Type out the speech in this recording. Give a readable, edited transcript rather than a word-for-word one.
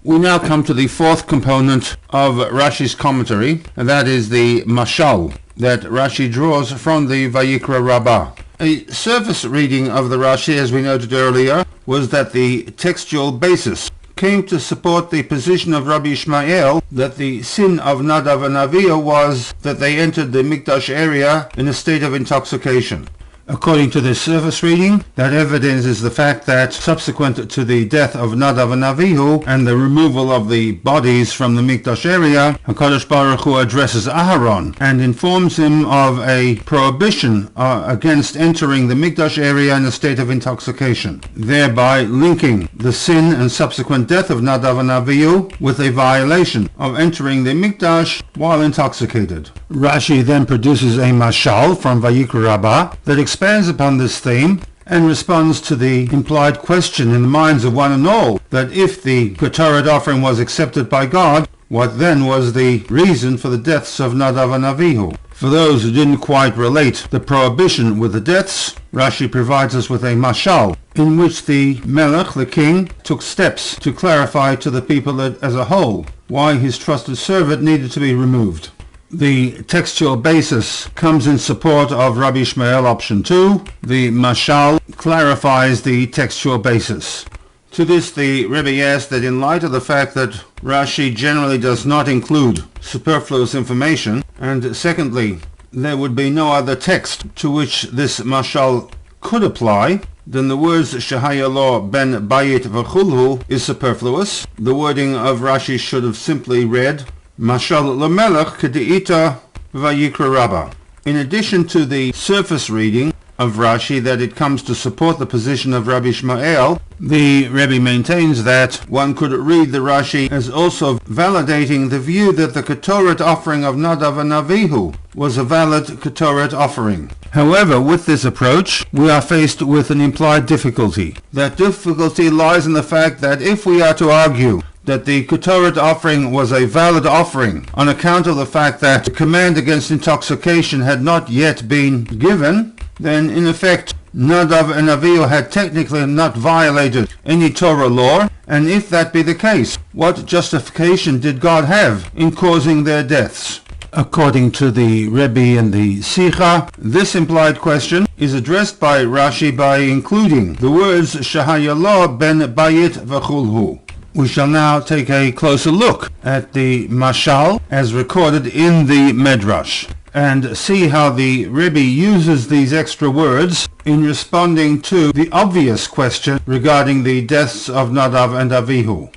We now come to the fourth component of Rashi's commentary, and that is the mashal that Rashi draws from the Vayikra Rabbah. A surface reading of the Rashi, as we noted earlier, was that the textual basis came to support the position of Rabbi Ishmael that the sin of Nadav and Avihu was that they entered the Mikdash area in a state of intoxication. According to this surface reading, that evidence is the fact that subsequent to the death of Nadav and Avihu and the removal of the bodies from the Mikdash area, HaKadosh Baruch Hu addresses Aharon and informs him of a prohibition against entering the Mikdash area in a state of intoxication, thereby linking the sin and subsequent death of Nadav and Avihu with a violation of entering the Mikdash while intoxicated. Rashi then produces a mashal from Vayikra Rabbah that expands upon this theme and responds to the implied question in the minds of one and all that if the Ketoret offering was accepted by God, what then was the reason for the deaths of Nadav and Avihu? For those who didn't quite relate the prohibition with the deaths, Rashi provides us with a mashal in which the Melech, the king, took steps to clarify to the people as a whole why his trusted servant needed to be removed. The textual basis comes in support of Rabbi Ishmael option 2. The mashal clarifies the textual basis. To this the Rebbe asked that in light of the fact that Rashi generally does not include superfluous information, and secondly, there would be no other text to which this mashal could apply, then the words Shehayalo ben Bayit v'chulhu is superfluous. The wording of Rashi should have simply read Mashal Lamelech K'de'ita Vayikra Rabbah. In addition to the surface reading of Rashi that it comes to support the position of Rabbi Ishmael, the Rebbe maintains that one could read the Rashi as also validating the view that the Ketoret offering of Nadav and Avihu was a valid Ketoret offering. However, with this approach, we are faced with an implied difficulty. That difficulty lies in the fact that if we are to argue that the Ketoret offering was a valid offering on account of the fact that the command against intoxication had not yet been given, then in effect Nadav and Avihu had technically not violated any Torah law, and if that be the case, what justification did God have in causing their deaths? According to the Rebbe and the Sikha, this implied question is addressed by Rashi by including the words Shehayalo ben Bayit v'chulhu. We shall now take a closer look at the mashal as recorded in the Medrash and see how the Rebbe uses these extra words in responding to the obvious question regarding the deaths of Nadav and Avihu.